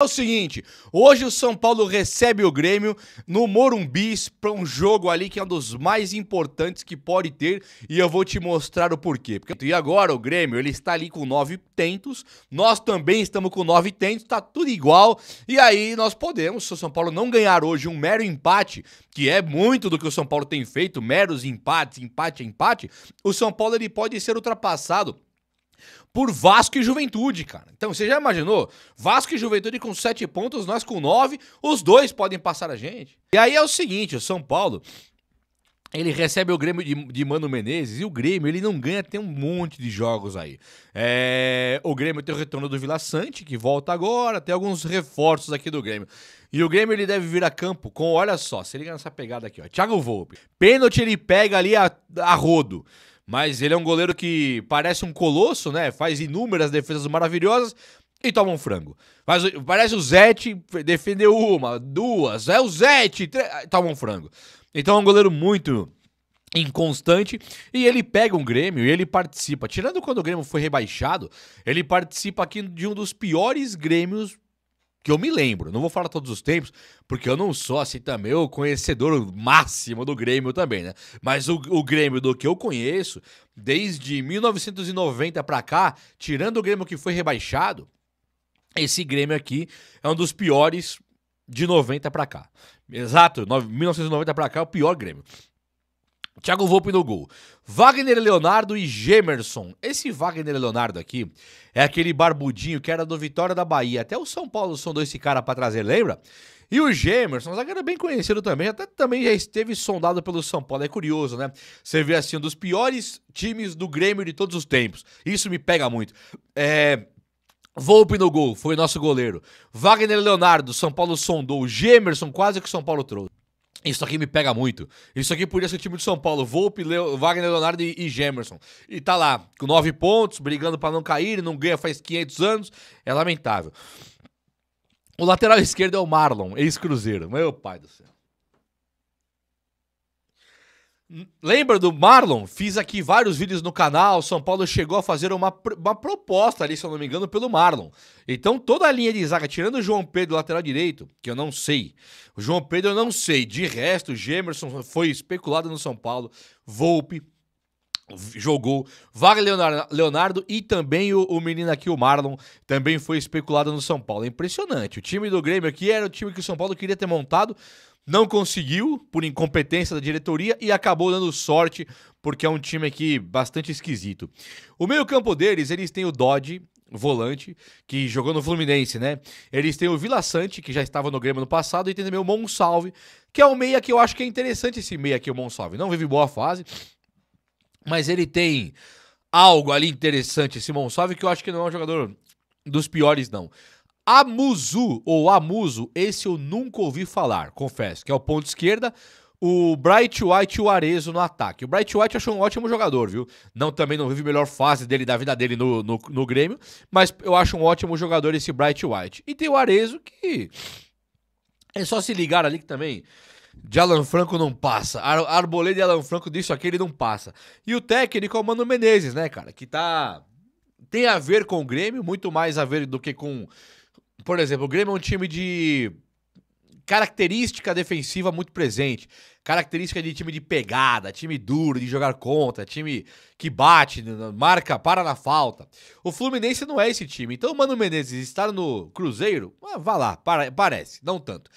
É o seguinte, hoje o São Paulo recebe o Grêmio no Morumbi para um jogo ali que é um dos mais importantes que pode ter e eu vou te mostrar o porquê. E agora o Grêmio, ele está ali com 9 tentos, nós também estamos com 9 tentos, tá tudo igual e aí nós podemos, se o São Paulo não ganhar hoje um mero empate, que é muito do que o São Paulo tem feito, meros empates, empate, o São Paulo ele pode ser ultrapassado por Vasco e Juventude, cara. Então, você já imaginou? Vasco e Juventude com 7 pontos, nós com 9, os dois podem passar a gente. E aí é o seguinte, o São Paulo, ele recebe o Grêmio de Mano Menezes e o Grêmio, ele não ganha, tem um monte de jogos aí. O Grêmio tem o retorno do Vila Sante, que volta agora, tem alguns reforços aqui do Grêmio. E o Grêmio, ele deve vir a campo com, olha só, se liga nessa pegada aqui, ó, Thiago Volpe. Pênalti ele pega ali a rodo. Mas ele é um goleiro que parece um colosso, né? Faz inúmeras defesas maravilhosas e toma um frango. Parece o Zete, defendeu uma, duas, é o Zete, toma um frango. Então é um goleiro muito inconstante e ele pega um Grêmio e ele participa. Tirando quando o Grêmio foi rebaixado, ele participa aqui de um dos piores Grêmios que eu me lembro, não vou falar todos os tempos, porque eu não sou assim também o conhecedor máximo do Grêmio também, né? Mas o Grêmio do que eu conheço, desde 1990 pra cá, tirando o Grêmio que foi rebaixado, esse Grêmio aqui é um dos piores de 90 pra cá. Exato, 1990 pra cá é o pior Grêmio. Thiago Volpe no gol. Wagner Leonardo e Gemerson. Esse Wagner Leonardo aqui é aquele barbudinho que era do Vitória da Bahia. Até o São Paulo sondou esse cara pra trazer, lembra? E o Gemerson, um zagueiro bem conhecido também, até também já esteve sondado pelo São Paulo. É curioso, né? Você vê assim, um dos piores times do Grêmio de todos os tempos. Isso me pega muito. Volpe no gol, foi nosso goleiro. Wagner Leonardo, São Paulo sondou. Gemerson, quase que o São Paulo trouxe. Isso aqui me pega muito. Isso aqui podia ser o time de São Paulo. Volpe, Wagner Leonardo e Gemerson. E tá lá, com 9 pontos, brigando pra não cair, não ganha faz 500 anos. É lamentável. O lateral esquerdo é o Marlon, ex-Cruzeiro. Meu pai do céu. Lembra do Marlon? Fiz aqui vários vídeos no canal. São Paulo chegou a fazer uma proposta ali, se eu não me engano, pelo Marlon. Então toda a linha de zaga, tirando o João Pedro, lateral direito, que eu não sei. O João Pedro eu não sei. De resto, o Gemerson foi especulado no São Paulo. Volpe jogou. Wagner Leonardo e também o menino aqui, o Marlon, também foi especulado no São Paulo. É impressionante. O time do Grêmio aqui era o time que o São Paulo queria ter montado. Não conseguiu, por incompetência da diretoria, e acabou dando sorte, porque é um time aqui bastante esquisito. O meio-campo deles, eles têm o Dodge, volante, que jogou no Fluminense, né? Eles têm o Vila Sante, que já estava no Grêmio no passado, e tem também o Monsalve, que é um meia que eu acho que é interessante esse meia aqui, o Monsalve. Não vive boa fase, mas ele tem algo ali interessante, esse Monsalve, que eu acho que não é um jogador dos piores, não. Amuzu, ou Amuso, esse eu nunca ouvi falar, confesso, que é o ponto esquerda, o Bright White e o Arezzo no ataque. O Bright White eu acho um ótimo jogador, viu? Também não vive a melhor fase dele, da vida dele no Grêmio, mas eu acho um ótimo jogador esse Bright White. E tem o Arezzo que é só se ligar ali que também de Alan Franco não passa. Arboleda e Alan Franco disso aqui ele não passa. E o técnico é o Mano Menezes, né, cara? Que tem a ver com o Grêmio, muito mais a ver do que com... Por exemplo, o Grêmio é um time de característica defensiva muito presente. Característica de time de pegada, time duro, de jogar contra, time que bate, marca, para na falta. O Fluminense não é esse time. Então o Mano Menezes estar no Cruzeiro, vá lá, parece, não tanto.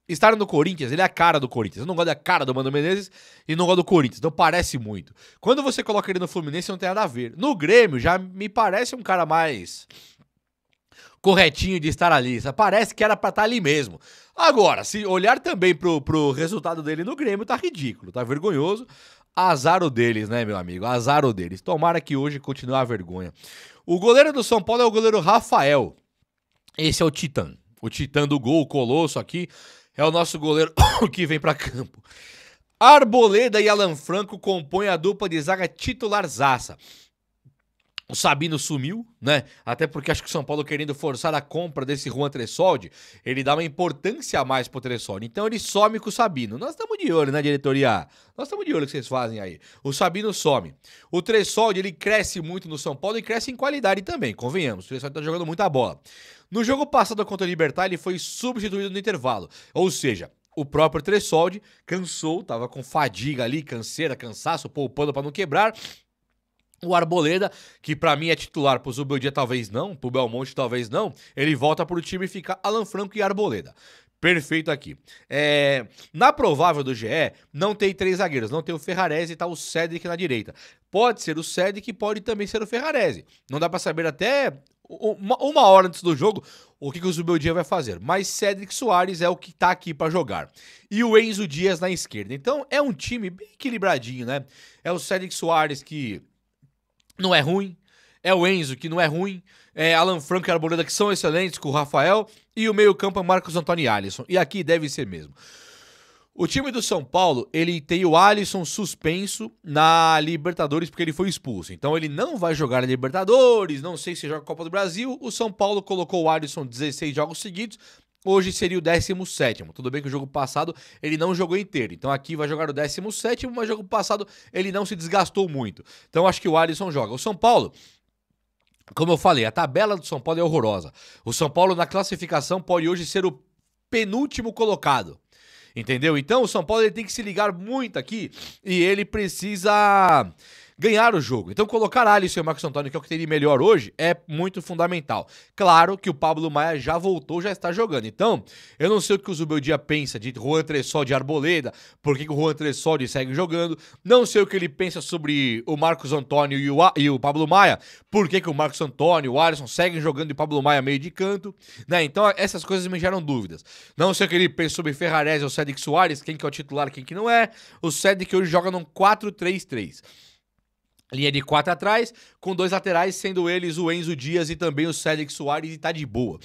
Estar no Corinthians, ele é a cara do Corinthians. Eu não gosto da cara do Mano Menezes e não gosto do Corinthians, então parece muito. Quando você coloca ele no Fluminense, não tem nada a ver. No Grêmio, já me parece um cara mais corretinho de estar ali. Parece que era pra estar ali mesmo. Agora, se olhar também pro resultado dele no Grêmio, tá ridículo, tá vergonhoso. Azar o deles, né, meu amigo? Azar o deles. Tomara que hoje continue a vergonha. O goleiro do São Paulo é o goleiro Rafael. Esse é o Titã. O Titã do gol, o Colosso aqui, é o nosso goleiro que vem pra campo. Arboleda e Alan Franco compõem a dupla de zaga titularzaça. O Sabino sumiu, né? Até porque acho que o São Paulo querendo forçar a compra desse Juan Tressoldi, ele dá uma importância a mais pro Tressoldi. Então ele some com o Sabino. Nós estamos de olho, né, diretoria? Nós estamos de olho no que vocês fazem aí. O Sabino some. O Tressoldi, ele cresce muito no São Paulo e cresce em qualidade também, convenhamos. O Tressoldi tá jogando muita bola. No jogo passado contra o Libertad, ele foi substituído no intervalo. Ou seja, o próprio Tressoldi cansou, tava com fadiga ali, canseira, cansaço, poupando para não quebrar. O Arboleda, que pra mim é titular, pro Zubeldia talvez não, pro Belmonte talvez não, ele volta pro time e fica Alan Franco e Arboleda. Perfeito aqui. Na provável do GE, não tem 3 zagueiros, não tem o Ferrarese e tá o Cedric na direita. Pode ser o Cedric, pode também ser o Ferrarese. Não dá pra saber até uma hora antes do jogo o que o Zubeldia vai fazer. Mas Cedric Soares é o que tá aqui pra jogar. E o Enzo Dias na esquerda. Então é um time bem equilibradinho, né? É o Cedric Soares que não é ruim, é o Enzo que não é ruim, é Alan Franco e Arboleda que são excelentes com o Rafael, e o meio-campo é Marcos Antônio e Alisson, e aqui deve ser mesmo. O time do São Paulo, ele tem o Alisson suspenso na Libertadores porque ele foi expulso, então ele não vai jogar na Libertadores, não sei se joga a Copa do Brasil. O São Paulo colocou o Alisson 16 jogos seguidos, hoje seria o 17º. Tudo bem que o jogo passado ele não jogou inteiro. Então aqui vai jogar o 17º, mas o jogo passado ele não se desgastou muito. Então acho que o Alisson joga. O São Paulo, como eu falei, a tabela do São Paulo é horrorosa. O São Paulo na classificação pode hoje ser o penúltimo colocado. Entendeu? Então o São Paulo ele tem que se ligar muito aqui e ele precisa ganhar o jogo. Então colocar Alisson e o Marcos Antônio, que é o que tem de melhor hoje, é muito fundamental. Claro que o Pablo Maia já voltou, já está jogando. Então, eu não sei o que o Zubeldia pensa de Juan Tressoldi de Arboleda, por que o Juan Tressoldi segue jogando. Não sei o que ele pensa sobre o Marcos Antônio e o Pablo Maia, por que o Marcos Antônio e o Alisson seguem jogando e o Pablo Maia meio de canto, né? Então, essas coisas me geram dúvidas. Não sei o que ele pensa sobre Ferrarese ou Cedric Soares, quem que é o titular, quem que não é. O Cedric hoje joga num 4-3-3. Linha de 4 atrás, com 2 laterais, sendo eles o Enzo Dias e também o Cedric Soares, e tá de boa.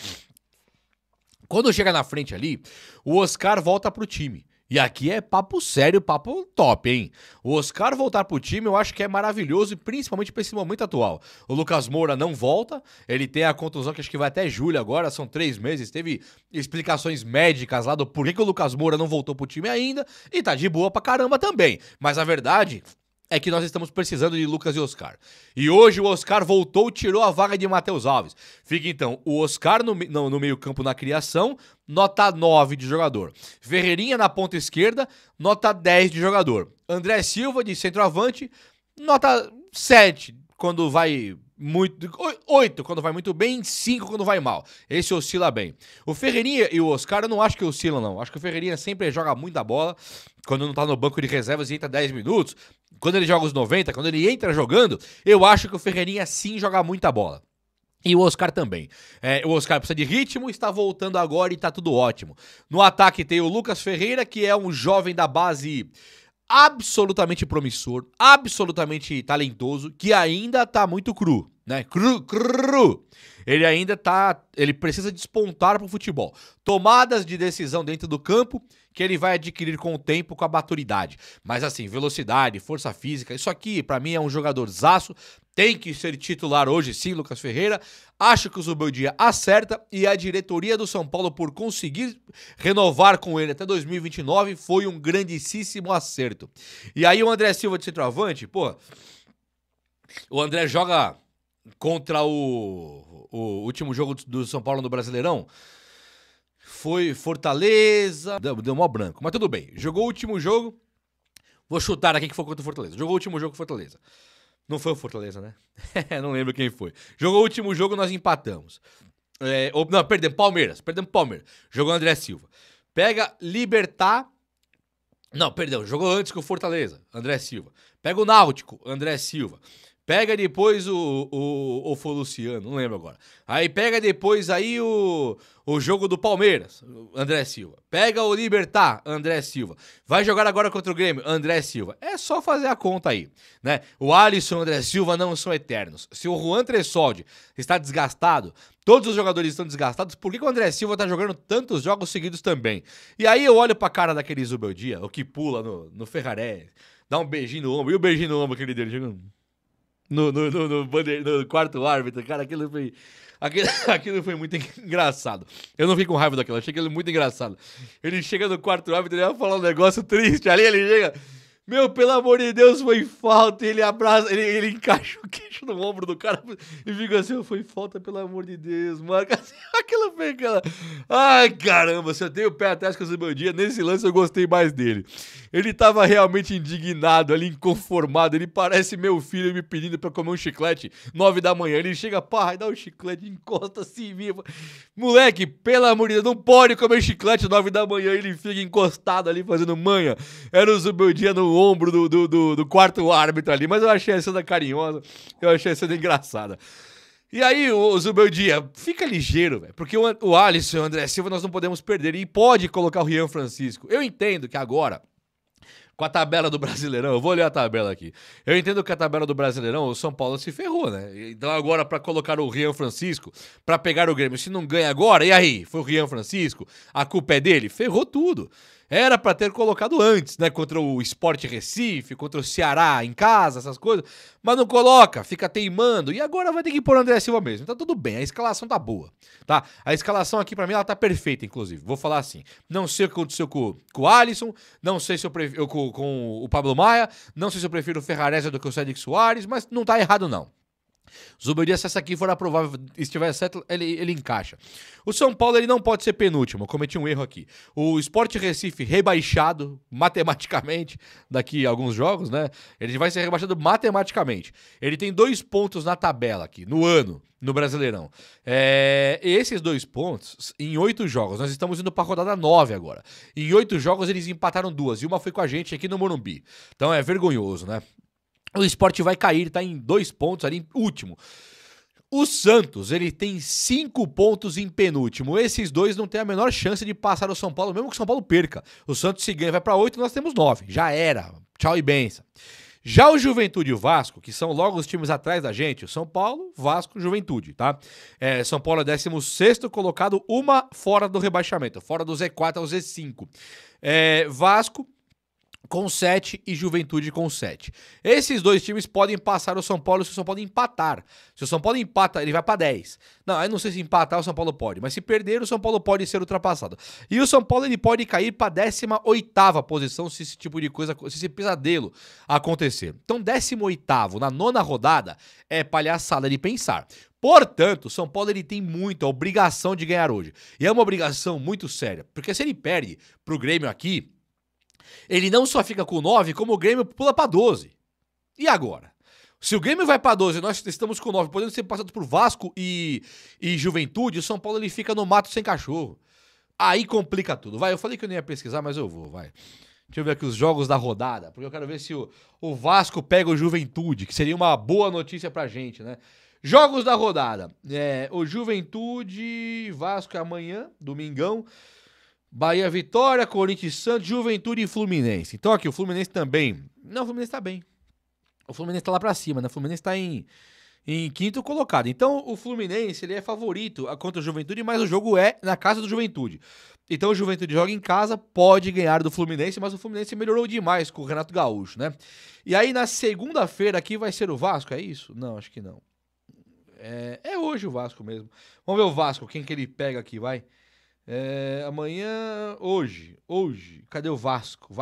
Quando chega na frente ali, o Oscar volta pro time. E aqui é papo sério, papo top, hein? O Oscar voltar pro time eu acho que é maravilhoso, e principalmente pra esse momento atual. O Lucas Moura não volta, ele tem a contusão que acho que vai até julho agora, são 3 meses, teve explicações médicas lá do porquê que o Lucas Moura não voltou pro time ainda, e tá de boa pra caramba também. Mas a verdade é que nós estamos precisando de Lucas e Oscar. E hoje o Oscar voltou e tirou a vaga de Matheus Alves. Fica então o Oscar no meio-campo na criação, nota 9 de jogador. Ferreirinha na ponta esquerda, nota 10 de jogador. André Silva de centroavante, nota 7 quando vai muito, 8 quando vai muito bem, 5 quando vai mal. Esse oscila bem. O Ferreirinha e o Oscar eu não acho que oscilam, não. Acho que o Ferreirinha sempre joga muita bola, quando não tá no banco de reservas e entra 10 minutos. Quando ele joga os 90, quando ele entra jogando, eu acho que o Ferreirinha sim joga muita bola. E o Oscar também. O Oscar precisa de ritmo, está voltando agora e tá tudo ótimo. No ataque tem o Lucas Ferreira, que é um jovem da base absolutamente promissor, absolutamente talentoso, que ainda tá muito cru, né? Cru. Ele precisa despontar pro futebol. Tomadas de decisão dentro do campo que ele vai adquirir com o tempo, com a maturidade. Mas assim, velocidade, força física, isso aqui pra mim é um jogador zaço, tem que ser titular hoje sim, Lucas Ferreira. Acho que o Zubeldia acerta e a diretoria do São Paulo, por conseguir renovar com ele até 2029, foi um grandíssimo acerto. E aí o André Silva de centroavante, pô, o André joga contra o último jogo do São Paulo no Brasileirão. Foi Fortaleza, deu mó branco, mas tudo bem. Jogou o último jogo, vou chutar aqui que foi contra o Fortaleza. Jogou o último jogo com o Fortaleza. Não foi o Fortaleza, né? Não lembro quem foi. Jogou o último jogo, nós empatamos. Não, perdemos Palmeiras. Jogou o André Silva. Pega Libertad. Não, perdão, jogou antes que o Fortaleza, André Silva. Pega o Náutico, André Silva. Pega depois o Luciano, não lembro agora. Aí pega depois aí o jogo do Palmeiras, André Silva. Pega o Libertad, André Silva. Vai jogar agora contra o Grêmio, André Silva. É só fazer a conta aí, né? O Alisson e o André Silva não são eternos. Se o Juan Tressoldi está desgastado, todos os jogadores estão desgastados, por que o André Silva tá jogando tantos jogos seguidos também? E aí eu olho pra cara daquele Zubeldia, o que pula no Ferrarese, dá um beijinho no ombro, e o beijinho no ombro aquele dele jogando no quarto árbitro, cara, aquilo foi muito engraçado. Eu não fiquei com raiva daquilo, achei aquilo muito engraçado. Ele chega no quarto árbitro e vai falar um negócio triste, ali ele chega, Meu, pelo amor de Deus, foi falta. Ele abraça, ele encaixa o queixo no ombro do cara e fica assim, foi falta, pelo amor de Deus, marca assim, aquilo foi aquela... Ai, caramba, se eu tenho o pé atrás com o Zubeldia, nesse lance eu gostei mais dele. Ele tava realmente indignado ali, inconformado, ele parece meu filho me pedindo pra comer um chiclete 9 da manhã. Ele chega, pá, dá um chiclete, encosta assim, viva. Moleque, pelo amor de Deus, não pode comer chiclete 9 da manhã, ele fica encostado ali fazendo manha. Era o Zubeldia no ombro do quarto árbitro ali, mas eu achei a cena carinhosa, eu achei a cena engraçada. E aí, o Zubeldia, fica ligeiro, velho, porque o Alisson e o André Silva nós não podemos perder, e pode colocar o Rian Francisco. Eu entendo que agora, com a tabela do Brasileirão, eu vou ler a tabela aqui. Eu entendo que a tabela do Brasileirão, o São Paulo se ferrou, né? Então agora pra colocar o Rian Francisco, pra pegar o Grêmio, se não ganha agora, e aí? Foi o Rian Francisco? A culpa é dele? Ferrou tudo. Era pra ter colocado antes, né? Contra o Sport Recife, contra o Ceará em casa, essas coisas. Mas não coloca, fica teimando. E agora vai ter que pôr o André Silva mesmo. Então tudo bem, a escalação tá boa, tá? A escalação aqui pra mim, ela tá perfeita, inclusive. Vou falar assim. Não sei o que aconteceu com o Alisson, não sei se eu prefiro com o Pablo Maia, não sei se eu prefiro o Ferrarese do que o Cédric Soares, mas não tá errado não. Zubeldia, se essa aqui for aprovável, estiver certo, ele encaixa. O São Paulo, ele não pode ser penúltimo, eu cometi um erro aqui. O Sport Recife rebaixado matematicamente, daqui a alguns jogos, né? Ele vai ser rebaixado matematicamente. Ele tem 2 pontos na tabela aqui, no ano, no Brasileirão. Esses 2 pontos, em 8 jogos, nós estamos indo pra rodada 9 agora. Em 8 jogos, eles empataram 2, e uma foi com a gente aqui no Morumbi. Então é vergonhoso, né? O Sport vai cair, tá em 2 pontos ali, em último. O Santos, ele tem 5 pontos em penúltimo. Esses dois não têm a menor chance de passar o São Paulo, mesmo que o São Paulo perca. O Santos se ganha, vai pra 8, nós temos 9. Já era. Tchau e benção. Já o Juventude e o Vasco, que são logo os times atrás da gente, o São Paulo, Vasco, Juventude, tá? São Paulo é 16º colocado, uma fora do rebaixamento, fora do Z4 ao Z5. Vasco com 7 e Juventude com 7. Esses dois times podem passar o São Paulo se o São Paulo empatar. Se o São Paulo empata, ele vai pra 10. Não, eu não sei se empatar o São Paulo pode, mas se perder o São Paulo pode ser ultrapassado. E o São Paulo ele pode cair pra 18ª posição se esse tipo de coisa, se esse pesadelo acontecer. Então 18º na 9ª rodada é palhaçada de pensar. Portanto, o São Paulo ele tem muita obrigação de ganhar hoje. E é uma obrigação muito séria, porque se ele perde pro Grêmio aqui, ele não só fica com 9, como o Grêmio pula pra 12. E agora? Se o Grêmio vai pra 12 e nós estamos com 9, podendo ser passados por Vasco e Juventude, o São Paulo ele fica no mato sem cachorro. Aí complica tudo. Vai, eu falei que eu não ia pesquisar, mas eu vou, vai. Deixa eu ver aqui os jogos da rodada, porque eu quero ver se o Vasco pega o Juventude, que seria uma boa notícia pra gente, né? Jogos da rodada. O Juventude, Vasco é amanhã, domingão. Bahia, Vitória, Corinthians, Santos, Juventude e Fluminense. Então aqui, o Fluminense também... Não, o Fluminense tá bem. O Fluminense tá lá pra cima, né? O Fluminense tá em 5º colocado. Então o Fluminense, ele é favorito contra o Juventude, mas o jogo é na casa do Juventude. Então o Juventude joga em casa, pode ganhar do Fluminense, mas o Fluminense melhorou demais com o Renato Gaúcho, né? E aí na segunda-feira aqui vai ser o Vasco, é isso? Não, acho que não. É hoje o Vasco mesmo. Vamos ver o Vasco, quem que ele pega aqui, vai... amanhã, hoje, cadê o Vasco?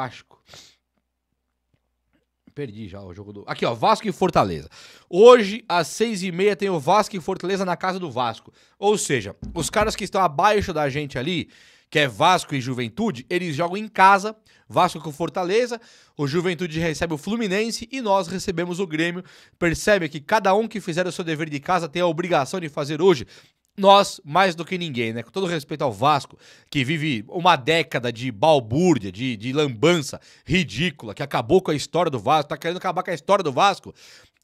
Perdi já o jogo do... Aqui, ó, Vasco e Fortaleza. Hoje, às 6h30, tem o Vasco e Fortaleza na casa do Vasco. Ou seja, os caras que estão abaixo da gente ali, que é Vasco e Juventude, eles jogam em casa, Vasco com Fortaleza, o Juventude recebe o Fluminense e nós recebemos o Grêmio. Percebe que cada um que fizer o seu dever de casa tem a obrigação de fazer hoje. Nós, mais do que ninguém, né? Com todo respeito ao Vasco, que vive uma década de balbúrdia, de lambança ridícula, que acabou com a história do Vasco, tá querendo acabar com a história do Vasco.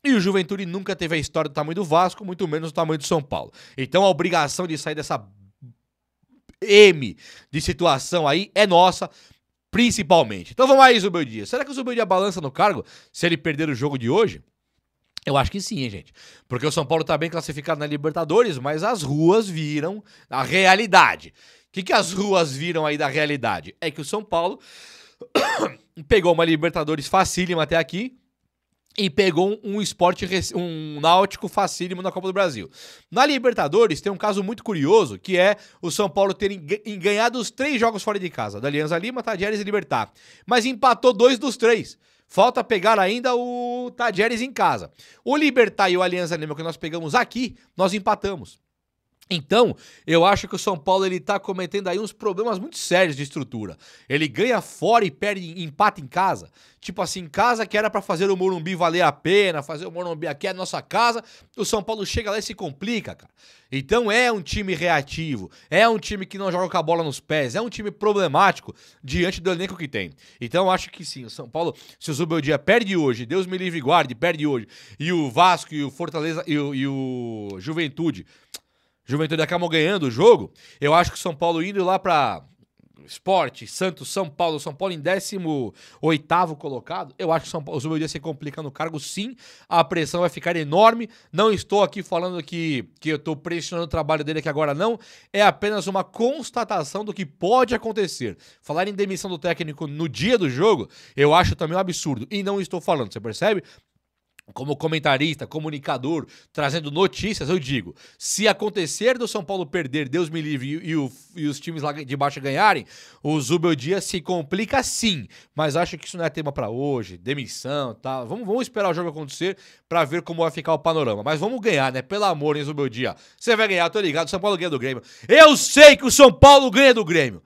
E o Juventude nunca teve a história do tamanho do Vasco, muito menos do tamanho do São Paulo. Então a obrigação de sair dessa de situação aí é nossa, principalmente. Então vamos aí, Zubeldia. Será que o Zubeldia balança no cargo se ele perder o jogo de hoje? Eu acho que sim, hein, gente. Porque o São Paulo tá bem classificado na Libertadores, mas as ruas viram a realidade. O que as ruas viram aí da realidade? É que o São Paulo pegou uma Libertadores facílima até aqui e pegou um Náutico facílimo na Copa do Brasil. Na Libertadores tem um caso muito curioso, que é o São Paulo ter ganhado os 3 jogos fora de casa, da Alianza Lima, Tadieres e Libertad. Mas empatou 2 dos 3. Falta pegar ainda o Tajeres em casa. O Libertad e o Alianza Lima que nós pegamos aqui, nós empatamos. Então, eu acho que o São Paulo ele tá cometendo aí uns problemas muito sérios de estrutura. Ele ganha fora e perde empate em casa. Tipo assim, em casa que era pra fazer o Morumbi valer a pena, fazer o Morumbi aqui é a nossa casa, o São Paulo chega lá e se complica, cara. Então é um time reativo, é um time que não joga com a bola nos pés, é um time problemático diante do elenco que tem. Então eu acho que sim, o São Paulo, se o Zubeldia perde hoje, Deus me livre e guarde, perde hoje, e o Vasco e o Fortaleza e o Juventude acabam ganhando o jogo, eu acho que o São Paulo indo lá pra Sport, Santos, São Paulo em 18º colocado, eu acho que o Zubeldia se complica no cargo, sim, a pressão vai ficar enorme, não estou aqui falando que eu estou pressionando o trabalho dele aqui agora não, é apenas uma constatação do que pode acontecer. Falar em demissão do técnico no dia do jogo, eu acho também um absurdo, e não estou falando, você percebe? Como comentarista, comunicador, trazendo notícias, eu digo, se acontecer do São Paulo perder, Deus me livre, e os times lá de baixo ganharem, o Zubeldia se complica sim, mas acho que isso não é tema pra hoje, demissão e tal, vamos esperar o jogo acontecer pra ver como vai ficar o panorama, mas vamos ganhar, né, pelo amor, hein, Zubeldia, você vai ganhar, tô ligado, o São Paulo ganha do Grêmio, eu sei que o São Paulo ganha do Grêmio,